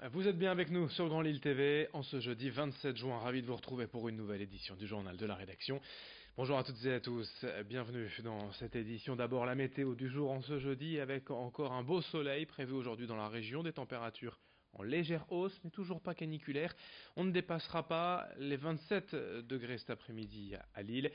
Vous êtes bien avec nous sur Grand Lille TV en ce jeudi 27 juin. Ravi de vous retrouver pour une nouvelle édition du journal de la rédaction. Bonjour à toutes et à tous, bienvenue dans cette édition. D'abord la météo du jour en ce jeudi avec encore un beau soleil prévu aujourd'hui dans la région, des températures en légère hausse mais toujours pas caniculaire. On ne dépassera pas les 27 degrés cet après-midi à Lille.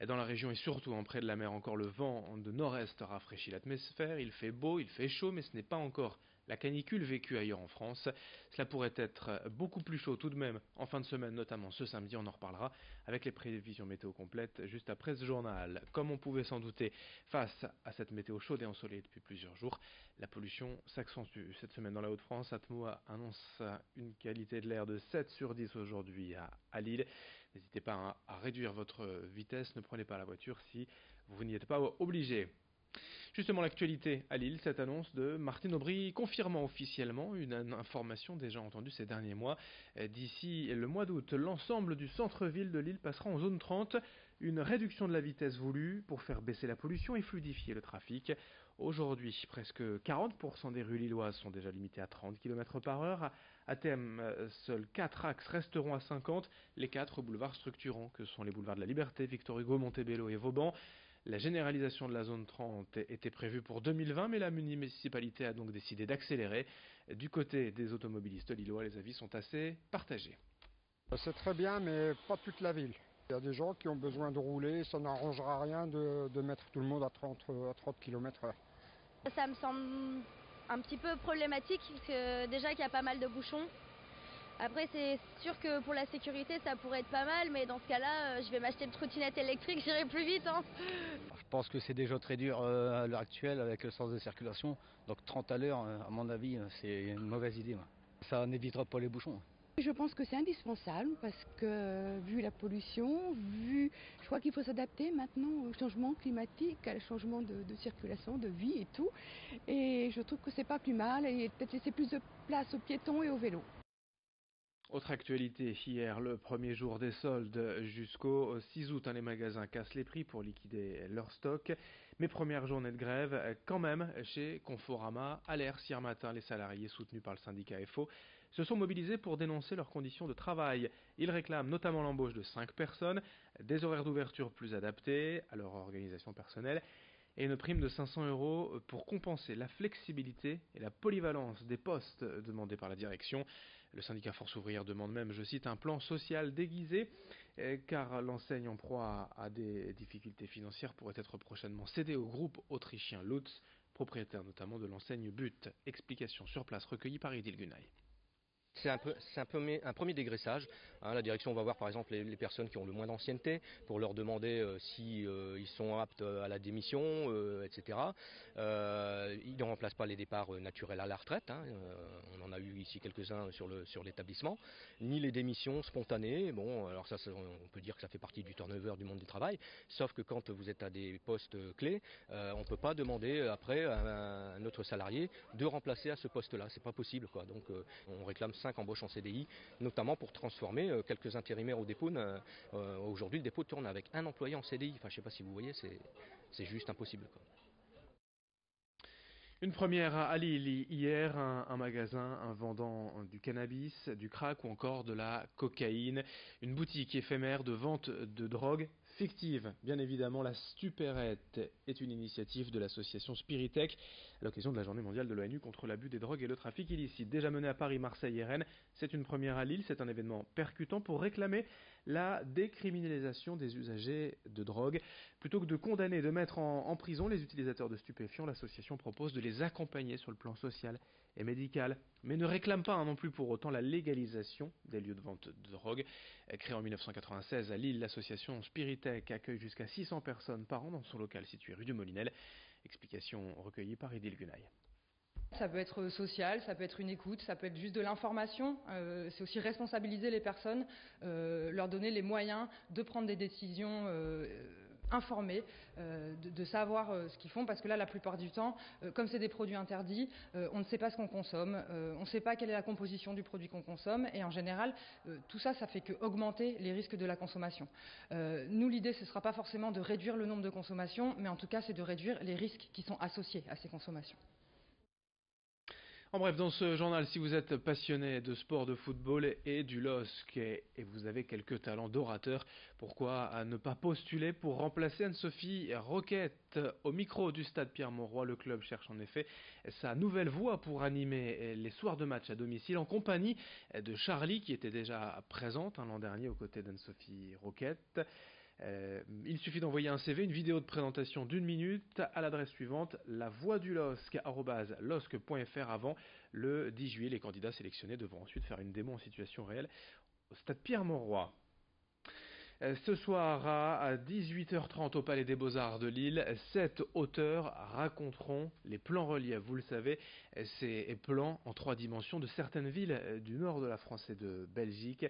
Dans la région et surtout en près de la mer, encore le vent de nord-est rafraîchit l'atmosphère. Il fait beau, il fait chaud mais ce n'est pas encore la canicule vécue ailleurs en France. Cela pourrait être beaucoup plus chaud tout de même en fin de semaine, notamment ce samedi, on en reparlera avec les prévisions météo complètes juste après ce journal. Comme on pouvait s'en douter, face à cette météo chaude et ensoleillée depuis plusieurs jours, la pollution s'accentue. Cette semaine dans la Haute-France, Atmo annonce une qualité de l'air de 7 sur 10 aujourd'hui à Lille. N'hésitez pas à réduire votre vitesse, ne prenez pas la voiture si vous n'y êtes pas obligé. Justement, l'actualité à Lille, cette annonce de Martine Aubry confirmant officiellement une information déjà entendue ces derniers mois. D'ici le mois d'août, l'ensemble du centre-ville de Lille passera en zone 30, une réduction de la vitesse voulue pour faire baisser la pollution et fluidifier le trafic. Aujourd'hui, presque 40% des rues lilloises sont déjà limitées à 30 km par heure. À terme, seuls 4 axes resteront à 50, les 4 boulevards structurants que sont les boulevards de la Liberté, Victor Hugo, Montebello et Vauban. La généralisation de la zone 30 était prévue pour 2020, mais la municipalité a donc décidé d'accélérer. Du côté des automobilistes lillois, les avis sont assez partagés. C'est très bien, mais pas toute la ville. Il y a des gens qui ont besoin de rouler, ça n'arrangera rien de mettre tout le monde à 30 km/h. Ça me semble un petit peu problématique, parce que déjà qu'il y a pas mal de bouchons. Après, c'est sûr que pour la sécurité, ça pourrait être pas mal, mais dans ce cas-là, je vais m'acheter une trottinette électrique, j'irai plus vite. Je pense que c'est déjà très dur à l'heure actuelle avec le sens de circulation. Donc 30 à l'heure, à mon avis, c'est une mauvaise idée. Ça n'évitera pas les bouchons. Je pense que c'est indispensable parce que vu la pollution, je crois qu'il faut s'adapter maintenant au changement climatique, au changement de circulation, de vie et tout. Et je trouve que c'est pas plus mal et peut-être laisser plus de place aux piétons et aux vélos. Autre actualité, hier, le premier jour des soldes jusqu'au 6 août, les magasins cassent les prix pour liquider leur stock. Mais première journée de grève, quand même, chez Conforama, à l'Ers hier matin, les salariés soutenus par le syndicat FO se sont mobilisés pour dénoncer leurs conditions de travail. Ils réclament notamment l'embauche de 5 personnes, des horaires d'ouverture plus adaptés à leur organisation personnelle, et une prime de 500 € pour compenser la flexibilité et la polyvalence des postes demandés par la direction. Le syndicat Force ouvrière demande même, je cite, un plan social déguisé, car l'enseigne en proie à des difficultés financières pourrait être prochainement cédée au groupe autrichien Lutz, propriétaire notamment de l'enseigne But. Explication sur place recueillie par Idil Gunay. C'est un premier dégraissage. La direction va voir par exemple les personnes qui ont le moins d'ancienneté pour leur demander si ils sont aptes à la démission, etc. Ils ne remplacent pas les départs naturels à la retraite. On en a eu ici quelques-uns sur l'établissement. Ni les démissions spontanées. Bon, alors ça, on peut dire que ça fait partie du turnover du monde du travail. Sauf que quand vous êtes à des postes clés, on ne peut pas demander après à un autre salarié de remplacer à ce poste-là. C'est pas possible, quoi. Donc on réclame 5 embauches en CDI, notamment pour transformer quelques intérimaires au dépôt. Aujourd'hui, le dépôt tourne avec un employé en CDI. Enfin, je ne sais pas si vous voyez, c'est juste impossible, quoi. Une première à Lille hier, un magasin vendant du cannabis, du crack ou encore de la cocaïne. Une boutique éphémère de vente de drogue fictive. Bien évidemment, la Stupérette est une initiative de l'association Spiritech à l'occasion de la journée mondiale de l'ONU contre l'abus des drogues et le trafic illicite. Déjà menée à Paris, Marseille et Rennes, c'est une première à Lille. C'est un événement percutant pour réclamer la décriminalisation des usagers de drogue. Plutôt que de condamner, de mettre en prison les utilisateurs de stupéfiants, l'association propose de les accompagner sur le plan social et médical, mais ne réclame pas non plus pour autant la légalisation des lieux de vente de drogue. Créée en 1996 à Lille, l'association Spiritech accueille jusqu'à 600 personnes par an dans son local situé rue du Molinel. Explication recueillie par Idil Gunay. Ça peut être social, ça peut être une écoute, ça peut être juste de l'information. C'est aussi responsabiliser les personnes, leur donner les moyens de prendre des décisions informées, de savoir ce qu'ils font, parce que là, la plupart du temps, comme c'est des produits interdits, on ne sait pas ce qu'on consomme, on ne sait pas quelle est la composition du produit qu'on consomme, et en général, tout ça, ça fait que augmenter les risques de la consommation. Nous, l'idée, ce ne sera pas forcément de réduire le nombre de consommations, mais en tout cas, c'est de réduire les risques qui sont associés à ces consommations. En bref, dans ce journal, si vous êtes passionné de sport, de football et du LOSC et vous avez quelques talents d'orateur, pourquoi ne pas postuler pour remplacer Anne-Sophie Roquette au micro du stade Pierre-Mauroy? Le club cherche en effet sa nouvelle voix pour animer les soirs de match à domicile en compagnie de Charlie qui était déjà présente l'an dernier aux côtés d'Anne-Sophie Roquette. Il suffit d'envoyer un CV, une vidéo de présentation d'1 minute à l'adresse suivante, lavoixdulosc@losc.fr avant le 10 juillet. Les candidats sélectionnés devront ensuite faire une démo en situation réelle au stade Pierre-Mauroy. Ce soir à 18h30 au Palais des Beaux-Arts de Lille, 7 auteurs raconteront les plans reliefs. Vous le savez, ces plans en 3 dimensions de certaines villes du nord de la France et de Belgique.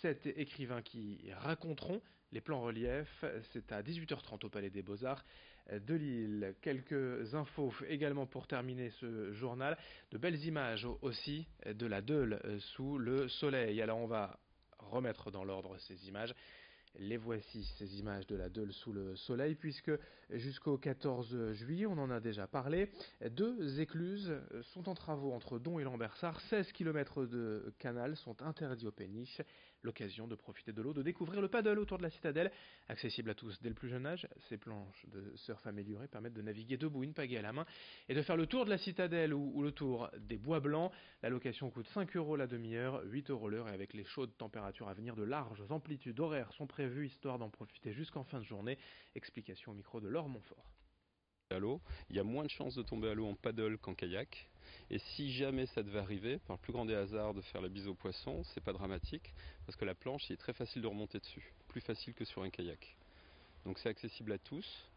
7 écrivains qui raconteront les plans reliefs, c'est à 18h30 au Palais des Beaux-Arts de Lille. Quelques infos également pour terminer ce journal. De belles images aussi de la Deule sous le soleil. Alors on va remettre dans l'ordre ces images. Les voici, ces images de la Deule sous le soleil, puisque jusqu'au 14 juillet, on en a déjà parlé, 2 écluses sont en travaux entre Dont et Lambersart. 16 km de canal sont interdits aux péniches. L'occasion de profiter de l'eau, de découvrir le paddle autour de la citadelle. Accessible à tous dès le plus jeune âge, ces planches de surf améliorées permettent de naviguer debout, une pagaie à la main, et de faire le tour de la citadelle ou le tour des Bois Blancs. La location coûte 5 € la demi-heure, 8 € l'heure, et avec les chaudes températures à venir, de larges amplitudes horaires sont prévues, histoire d'en profiter jusqu'en fin de journée. Explication au micro de Laure Montfort. À l'eau, il y a moins de chances de tomber à l'eau en paddle qu'en kayak. Et si jamais ça devait arriver, par le plus grand des hasards, de faire la bise aux poissons, c'est pas dramatique, parce que la planche, il est très facile de remonter dessus, plus facile que sur un kayak. Donc c'est accessible à tous.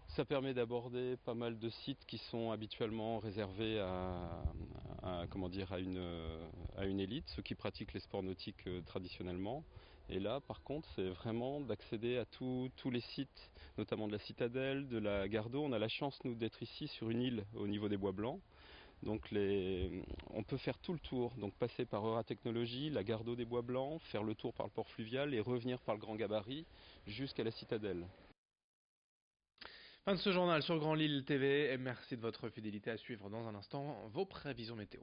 Ça permet d'aborder pas mal de sites qui sont habituellement réservés à une élite, ceux qui pratiquent les sports nautiques traditionnellement. Et là, par contre, c'est vraiment d'accéder à tous les sites, notamment de la Citadelle, de la Gare d'Eau. On a la chance, nous, d'être ici sur une île au niveau des Bois Blancs. Donc on peut faire tout le tour, donc passer par Euratechnologie, la Gare d'Eau des Bois Blancs, faire le tour par le port fluvial et revenir par le Grand Gabarit jusqu'à la Citadelle. Fin de ce journal sur Grand Lille TV. Merci de votre fidélité. À suivre dans un instant vos prévisions météo.